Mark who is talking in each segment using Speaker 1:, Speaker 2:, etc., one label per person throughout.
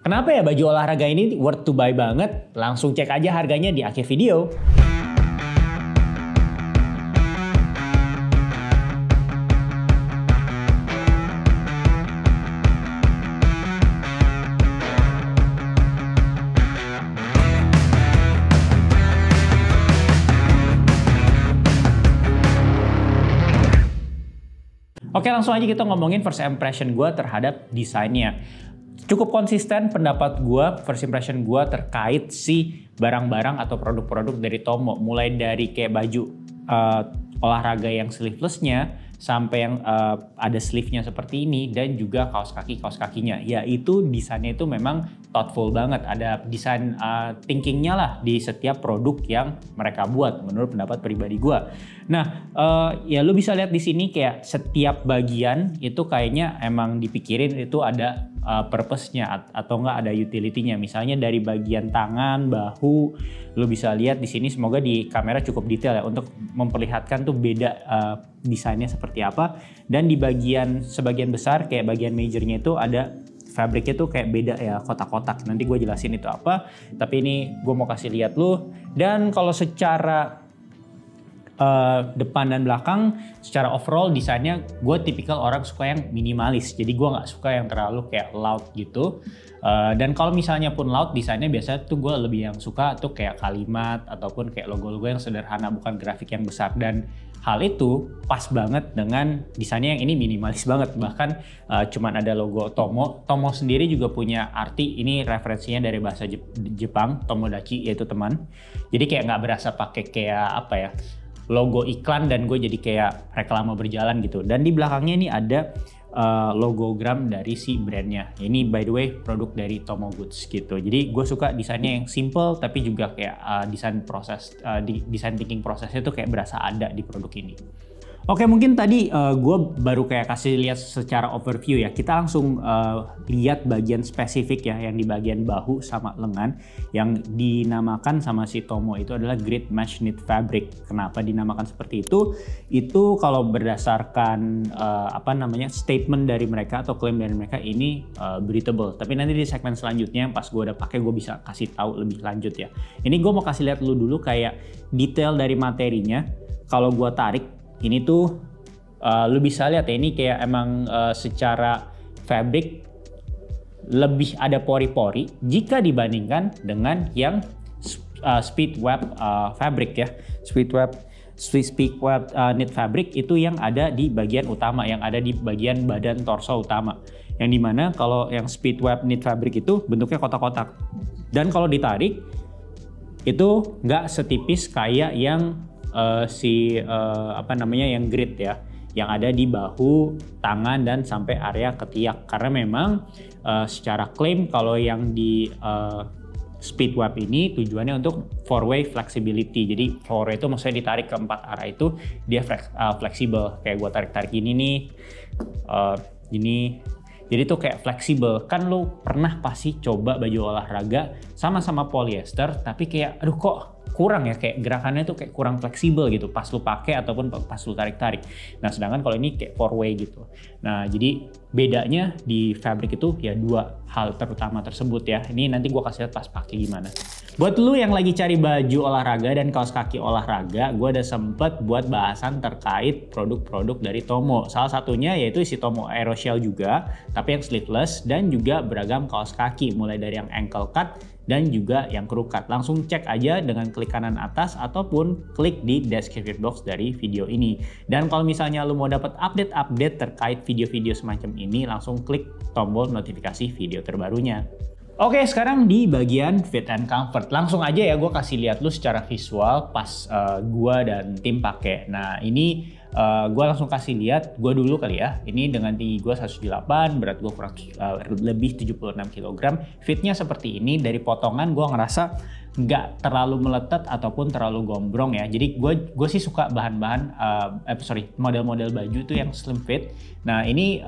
Speaker 1: Kenapa ya baju olahraga ini worth to buy banget? Langsung cek aja harganya di akhir video. Oke, langsung aja kita ngomongin first impression gue terhadap desainnya. Cukup konsisten pendapat gue, first impression gue terkait si barang-barang atau produk-produk dari Tomo. Mulai dari kayak baju olahraga yang sleevelessnya, sampai yang ada sleeve-nya seperti ini, dan juga kaos kakinya. Yaitu desainnya itu memang thoughtful banget. Ada desain thinking-nya lah di setiap produk yang mereka buat, menurut pendapat pribadi gue. Nah, ya lu bisa lihat di sini kayak setiap bagian itu kayaknya emang dipikirin itu ada purpose-nya atau enggak ada utility-nya. Misalnya dari bagian tangan, bahu, lu bisa lihat di sini, semoga di kamera cukup detail ya untuk memperlihatkan tuh beda desainnya seperti apa. Dan di sebagian besar kayak bagian majornya itu ada fabriknya tuh kayak beda ya, kotak-kotak. Nanti gue jelasin itu apa, tapi ini gue mau kasih lihat lu. Dan kalau secara depan dan belakang, secara overall desainnya gue tipikal orang suka yang minimalis, jadi gue nggak suka yang terlalu kayak loud gitu. Dan kalau misalnya pun loud desainnya, biasanya tuh gue lebih yang suka tuh kayak kalimat ataupun kayak logo-logo yang sederhana, bukan grafik yang besar. Dan hal itu pas banget dengan desainnya yang ini minimalis banget. Bahkan cuman ada logo Tomo. Tomo sendiri juga punya arti, ini referensinya dari bahasa Jepang, Tomodachi, yaitu teman. Jadi kayak nggak berasa pakai kayak apa ya, logo iklan dan gue jadi kayak reklame berjalan gitu. Dan di belakangnya ini ada logogram dari si brandnya. Ini by the way produk dari Tomo Goods gitu. Jadi gue suka desainnya yang simple, tapi juga kayak desain thinking prosesnya tuh kayak berasa ada di produk ini. Oke, mungkin tadi gue baru kayak kasih lihat secara overview ya. Kita langsung lihat bagian spesifik ya, yang di bagian bahu sama lengan, yang dinamakan sama si Tomo itu adalah Grid Mesh Knit Fabric. Kenapa dinamakan seperti itu? Itu kalau berdasarkan statement dari mereka atau klaim dari mereka, ini breathable. Tapi nanti di segmen selanjutnya pas gue udah pakai, gue bisa kasih tahu lebih lanjut ya. Ini gue mau kasih lihat dulu kayak detail dari materinya. Kalau gue tarik, ini tuh lu bisa lihat ya, ini kayak emang secara fabric lebih ada pori-pori jika dibandingkan dengan yang Speedweb fabric ya. Speedweb knit fabric itu yang ada di bagian utama, yang ada di bagian badan torso utama. Yang dimana kalau yang Speedweb knit fabric itu bentuknya kotak-kotak. Dan kalau ditarik itu nggak setipis kayak yang yang grid ya, yang ada di bahu, tangan, dan sampai area ketiak. Karena memang secara klaim kalau yang di Speedweb ini tujuannya untuk four-way flexibility. Jadi four-way itu maksudnya ditarik ke 4 arah itu dia fleksibel. Kayak gue tarik-tarik ini nih, ini. Jadi tuh kayak fleksibel. Kan lu pernah pasti coba baju olahraga sama-sama polyester, tapi kayak aduh kok kurang ya, kayak gerakannya tuh kayak kurang fleksibel gitu pas lu pakai ataupun pas lu tarik-tarik. Nah, sedangkan kalau ini kayak four way gitu. Nah, jadi bedanya di fabric itu ya dua hal terutama tersebut ya. Ini nanti gua kasih lihat pas pakai gimana. Buat lu yang lagi cari baju olahraga dan kaos kaki olahraga, gua ada sempet buat bahasan terkait produk-produk dari Tomo. Salah satunya yaitu si Tomo Aeroshell juga, tapi yang sleeveless, dan juga beragam kaos kaki mulai dari yang ankle cut dan juga yang crew cut. Langsung cek aja dengan klik kanan atas ataupun klik di description box dari video ini. Dan kalau misalnya lu mau dapat update-update terkait video-video semacam ini, langsung klik tombol notifikasi video terbarunya. Oke, sekarang di bagian fit and comfort. Langsung aja ya gue kasih lihat lu secara visual pas gue dan tim pakai. Nah, ini gue langsung kasih lihat gue dulu kali ya. Ini dengan tinggi gue 178, berat gue kurang lebih 76 kg. Fitnya seperti ini. Dari potongan gue ngerasa nggak terlalu meletet ataupun terlalu gombrong ya. Jadi gue sih suka bahan-bahan model-model baju tuh yang slim fit. Nah ini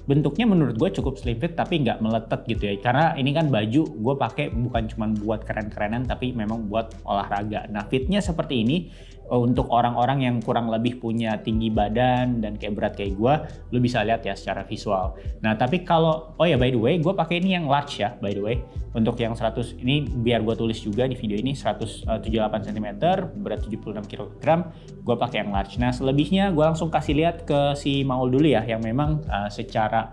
Speaker 1: bentuknya menurut gue cukup slim fit tapi nggak meletet gitu ya. Karena ini kan baju gue pakai bukan cuma buat keren-kerenan tapi memang buat olahraga. Nah fitnya seperti ini. Untuk orang-orang yang kurang lebih punya tinggi badan dan kayak berat kayak gue, lu bisa lihat ya secara visual. Nah tapi kalau, oh ya by the way, gue pakai ini yang large ya by the way. Untuk yang 100 ini biar gue tulis juga di video ini 178 cm, berat 76 kg, gue pakai yang large. Nah selebihnya gue langsung kasih lihat ke si Maul dulu ya, yang memang secara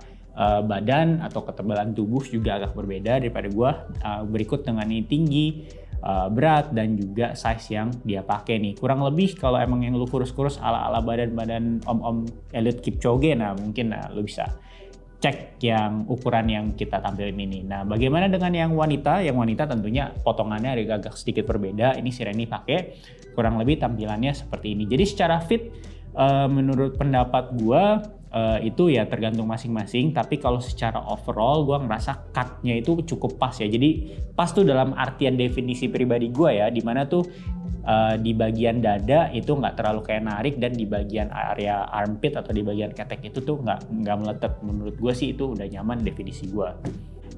Speaker 1: badan atau ketebalan tubuh juga agak berbeda daripada gue. Berikut dengan ini tinggi, berat dan juga size yang dia pakai nih. Kurang lebih kalau emang yang lu kurus-kurus ala-ala badan-badan om-om Eliud Kipchoge, nah mungkin lu bisa cek yang ukuran yang kita tampilin ini. Nah bagaimana dengan yang wanita? Yang wanita tentunya potongannya agak sedikit berbeda. Ini si Reni pakai kurang lebih tampilannya seperti ini. Jadi secara fit menurut pendapat gua itu ya tergantung masing-masing, tapi kalau secara overall gue ngerasa cut-nya itu cukup pas ya. Jadi pas tuh dalam artian definisi pribadi gue ya, dimana tuh di bagian dada itu nggak terlalu kayak narik, dan di bagian area armpit atau di bagian ketek itu tuh nggak meletet. Menurut gue sih itu udah nyaman definisi gue.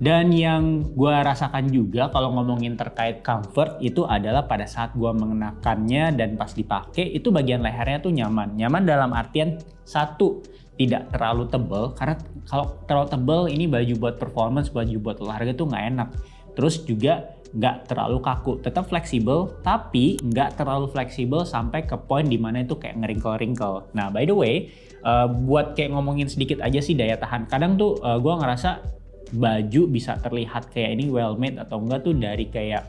Speaker 1: Dan yang gue rasakan juga kalau ngomongin terkait comfort itu adalah pada saat gue mengenakannya dan pas dipakai itu bagian lehernya tuh nyaman. Nyaman dalam artian satu, tidak terlalu tebal, karena kalau terlalu tebal ini baju buat performance, baju buat olahraga tuh nggak enak. Terus juga nggak terlalu kaku, tetap fleksibel tapi nggak terlalu fleksibel sampai ke poin dimana itu kayak ngeringkel-ringkel. Nah by the way, buat kayak ngomongin sedikit aja sih daya tahan. Kadang tuh gue ngerasa baju bisa terlihat kayak ini well made atau enggak tuh dari kayak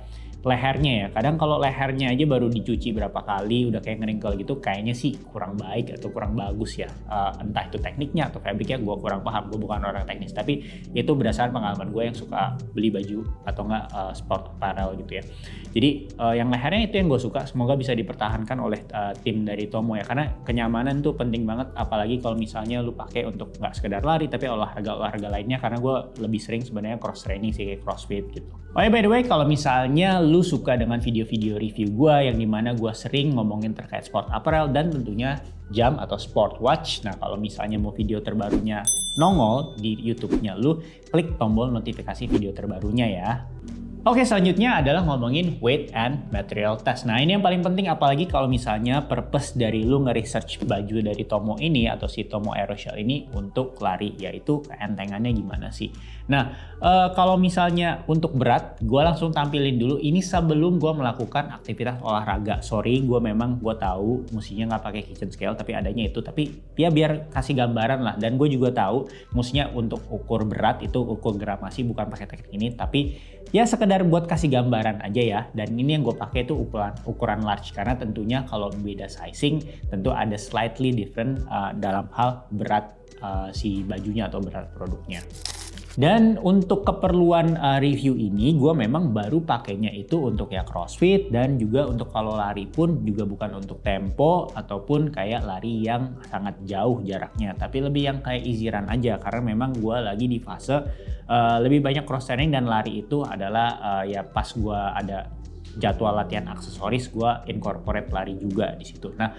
Speaker 1: lehernya ya. Kadang kalau lehernya aja baru dicuci berapa kali udah kayak ngeringkel gitu, kayaknya sih kurang baik atau kurang bagus ya. Entah itu tekniknya atau fabriknya, gue kurang paham, gue bukan orang teknis, tapi itu berdasarkan pengalaman gue yang suka beli baju atau enggak sport apparel gitu ya. Jadi yang lehernya itu yang gue suka, semoga bisa dipertahankan oleh tim dari Tomo ya, karena kenyamanan tuh penting banget, apalagi kalau misalnya lu pakai untuk nggak sekedar lari tapi olahraga lainnya, karena gue lebih sering sebenarnya cross training sih, kayak crossfit gitu. Oh ya by the way, kalau misalnya lu suka dengan video-video review gue yang dimana gue sering ngomongin terkait sport apparel dan tentunya jam atau sport watch. Nah kalau misalnya mau video terbarunya nongol di YouTube-nya lu, klik tombol notifikasi video terbarunya ya. Oke, selanjutnya adalah ngomongin weight and material test. Nah ini yang paling penting, apalagi kalau misalnya purpose dari lu nge-research baju dari Tomo ini atau si Tomo Aeroshell ini untuk lari, yaitu keentengannya gimana sih. Nah kalau misalnya untuk berat, gue langsung tampilin dulu ini sebelum gue melakukan aktivitas olahraga. Sorry, gue tahu mestinya nggak pakai kitchen scale, tapi adanya itu. Tapi ya biar kasih gambaran lah, dan gue juga tahu mestinya untuk ukur berat itu ukur gramasi, bukan pakai teknik ini, tapi ya sekedar buat kasih gambaran aja ya. Dan ini yang gue pakai itu ukuran large, karena tentunya kalau beda sizing tentu ada slightly different dalam hal berat si bajunya atau berat produknya. Dan untuk keperluan review ini gue memang baru pakainya itu untuk ya crossfit, dan juga untuk kalau lari pun juga bukan untuk tempo ataupun kayak lari yang sangat jauh jaraknya, tapi lebih yang kayak easy run aja, karena memang gue lagi di fase lebih banyak cross training, dan lari itu adalah ya pas gue ada jadwal latihan aksesoris, gue incorporate lari juga di situ. Nah,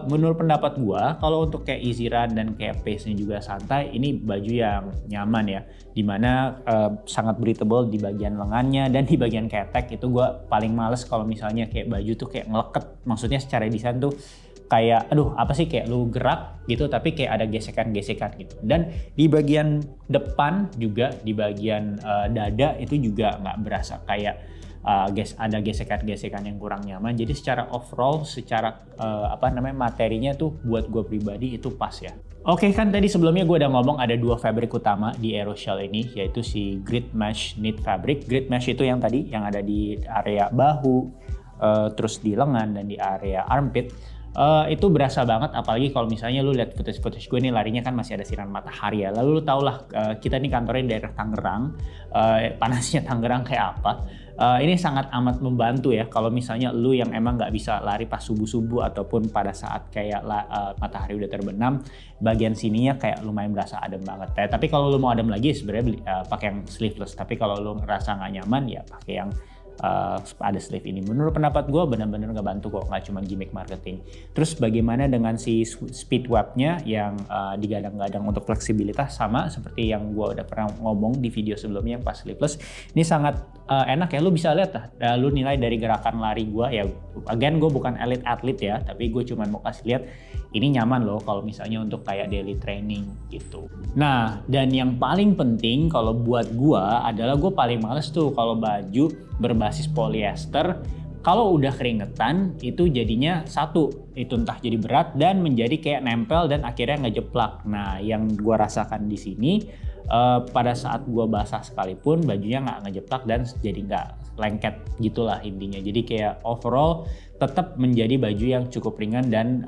Speaker 1: menurut pendapat gue, kalau untuk kayak easy run dan kayak pace-nya juga santai, ini baju yang nyaman ya, dimana sangat breathable di bagian lengannya dan di bagian ketek. Itu gue paling males kalau misalnya kayak baju tuh kayak ngeleket, maksudnya secara desain tuh kayak aduh apa sih, kayak lu gerak gitu tapi kayak ada gesekan-gesekan gitu. Dan di bagian depan juga, di bagian dada itu juga nggak berasa kayak ada gesekan-gesekan yang kurang nyaman. Jadi secara overall, secara materinya tuh buat gue pribadi itu pas ya. Oke, kan tadi sebelumnya gue udah ngomong ada dua fabric utama di Aeroshell ini, yaitu si Grit Mesh Knit Fabric. Grit Mesh itu yang tadi yang ada di area bahu, terus di lengan dan di area armpit. Itu berasa banget, apalagi kalau misalnya lu lihat footage gue nih larinya kan masih ada sinar matahari ya. Lalu lu tau lah kita nih kantornya di daerah Tangerang, panasnya Tangerang kayak apa. Ini sangat amat membantu ya kalau misalnya lu yang emang nggak bisa lari pas subuh-subuh ataupun pada saat kayak matahari udah terbenam, bagian sininya kayak lumayan berasa adem banget. Tapi kalau lu mau adem lagi sebenarnya pakai yang sleeveless. Tapi kalau lu ngerasa nggak nyaman ya pakai yang ada sleeve ini. Menurut pendapat gue benar-benar ngebantu kok, nggak cuma gimmick marketing. Terus bagaimana dengan si speed webnya yang digadang-gadang untuk fleksibilitas, sama seperti yang gue udah pernah ngomong di video sebelumnya yang pas sleeveless. Ini sangat enak ya, lu bisa lihat lah, lu nilai dari gerakan lari gue ya. Again, gue bukan elite atlet ya, tapi gue cuma mau kasih lihat ini nyaman loh kalau misalnya untuk kayak daily training gitu. Nah, dan yang paling penting kalau buat gue adalah gue paling males tuh kalau baju berbasis polyester kalau udah keringetan itu jadinya satu, itu entah jadi berat dan menjadi kayak nempel dan akhirnya ngejeplak. Nah, yang gue rasakan di sini pada saat gue basah sekalipun bajunya nggak ngejeplak dan jadi nggak lengket gitulah intinya. Jadi kayak overall tetap menjadi baju yang cukup ringan dan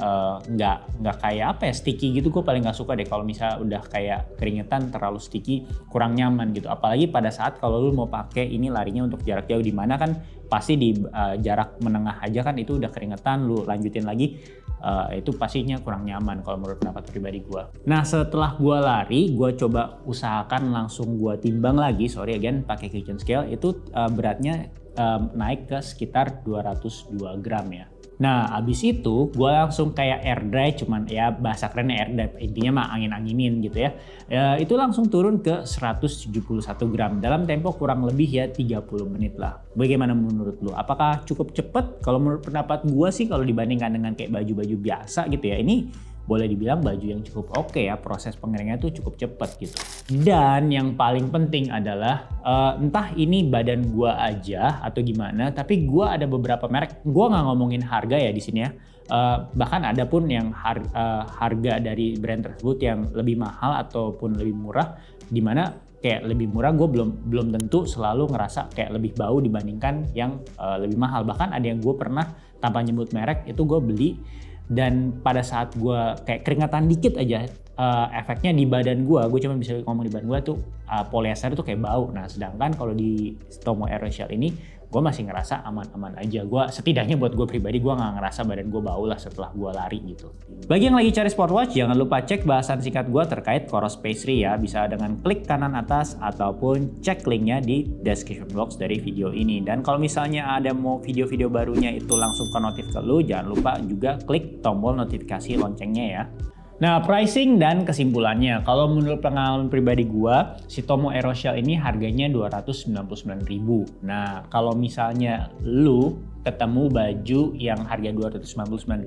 Speaker 1: nggak kayak apa ya, sticky gitu. Gue paling nggak suka deh kalau misalnya udah kayak keringetan terlalu sticky, kurang nyaman gitu. Apalagi pada saat kalau lu mau pakai ini larinya untuk jarak jauh, dimana kan pasti di jarak menengah aja kan itu udah keringetan, lu lanjutin lagi itu pastinya kurang nyaman kalau menurut pendapat pribadi gue. Nah, setelah gue lari, gue coba usahakan langsung gue timbang lagi, pakai kitchen scale, itu beratnya naik ke sekitar 202 gram ya. Nah, abis itu gue langsung kayak air dry, cuman ya bahasa kerennya air dry, intinya mah angin-anginin gitu ya. Itu langsung turun ke 171 gram dalam tempo kurang lebih ya 30 menit lah. Bagaimana menurut lu? Apakah cukup cepet? Kalau menurut pendapat gue sih kalau dibandingkan dengan kayak baju-baju biasa gitu ya, ini boleh dibilang baju yang cukup oke ya, proses pengeringnya tuh cukup cepet gitu. Dan yang paling penting adalah entah ini badan gua aja atau gimana, tapi gua ada beberapa merek, gua nggak ngomongin harga ya di sini ya. Bahkan ada pun yang harga dari brand tersebut yang lebih mahal ataupun lebih murah, dimana kayak lebih murah gue belum tentu selalu ngerasa kayak lebih bau dibandingkan yang lebih mahal. Bahkan ada yang gue pernah tanpa nyebut merek itu gue beli, dan pada saat gue kayak keringetan dikit aja efeknya di badan gue cuma bisa ngomong di badan gue tuh polyester itu kayak bau. Nah, sedangkan kalau di Tomo Aeroshell ini gue masih ngerasa aman-aman aja. Gue setidaknya buat gue pribadi gue nggak ngerasa badan gue bau lah setelah gue lari gitu. Bagi yang lagi cari sport watch, jangan lupa cek bahasan singkat gue terkait Coros Paceri ya. Bisa dengan klik kanan atas ataupun cek linknya di description box dari video ini. Dan kalau misalnya ada mau video-video barunya itu langsung ke notif ke lu, jangan lupa juga klik tombol notifikasi loncengnya ya. Nah, pricing dan kesimpulannya, kalau menurut pengalaman pribadi gua, si Tomo Aeroshell ini harganya 299.000. Nah, kalau misalnya lu ketemu baju yang harga 299.000,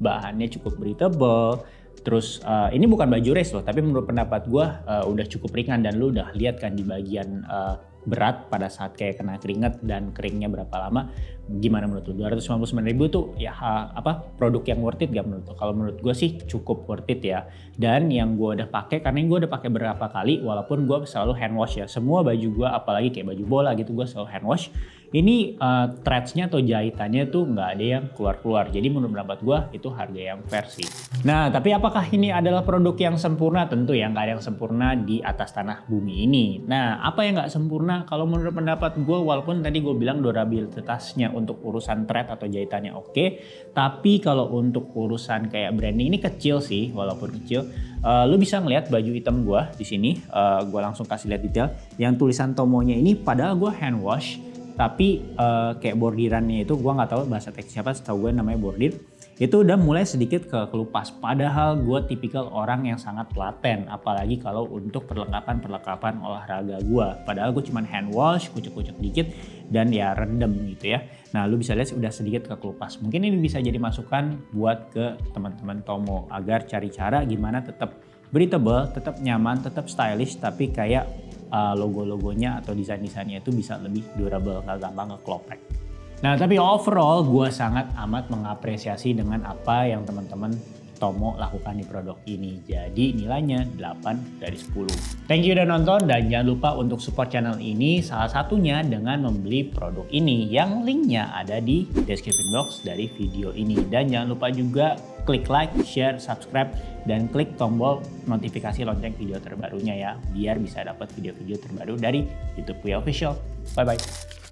Speaker 1: bahannya cukup breathable, terus ini bukan baju race loh, tapi menurut pendapat gua udah cukup ringan, dan lu udah lihat kan di bagian berat pada saat kayak kena keringet dan keringnya berapa lama. Gimana menurut lu? 299.000 tuh ya produk yang worth it gak menurut lu? Kalau menurut gue sih cukup worth it ya. Dan yang gue udah pakai, karena gue udah pakai beberapa kali, walaupun gue selalu hand wash ya. Semua baju gue, apalagi kayak baju bola gitu, gue selalu hand wash. Ini threads-nya atau jahitannya tuh nggak ada yang keluar-keluar. Jadi menurut pendapat gue itu harga yang fair sih. Nah, tapi apakah ini adalah produk yang sempurna? Tentu ya nggak ada yang sempurna di atas tanah bumi ini. Nah, apa yang nggak sempurna? Kalau menurut pendapat gue, walaupun tadi gue bilang durabilitasnya untuk urusan thread atau jahitannya oke, tapi kalau untuk urusan kayak branding ini kecil sih, walaupun kecil. Lu bisa ngeliat baju hitam gue di sini. Gue langsung kasih lihat detail. Yang tulisan Tomonya ini, padahal gue hand wash, tapi kayak bordirannya itu gue nggak tahu bahasa teknis apa, setahu gue namanya bordir, itu udah mulai sedikit kelupas. Padahal gue tipikal orang yang sangat telaten, apalagi kalau untuk perlengkapan olahraga gue. Padahal gue cuman hand wash, kucek-kucek dikit dan ya rendem gitu ya. Nah, lu bisa lihat udah sedikit kelupas. Mungkin ini bisa jadi masukan buat ke teman-teman Tomo agar cari cara gimana tetap breathable, tetap nyaman, tetap stylish, tapi kayak logo-logonya atau desain-desainnya itu bisa lebih durable, nggak gampang ngeklopek. Nah, tapi overall gue sangat amat mengapresiasi dengan apa yang teman-teman Tomo lakukan di produk ini. Jadi nilainya 8 dari 10. Thank you udah nonton, dan jangan lupa untuk support channel ini, salah satunya dengan membeli produk ini yang linknya ada di description box dari video ini. Dan jangan lupa juga klik like, share, subscribe, dan klik tombol notifikasi lonceng video terbarunya ya, biar bisa dapat video-video terbaru dari YouTube Puya Official. Bye bye.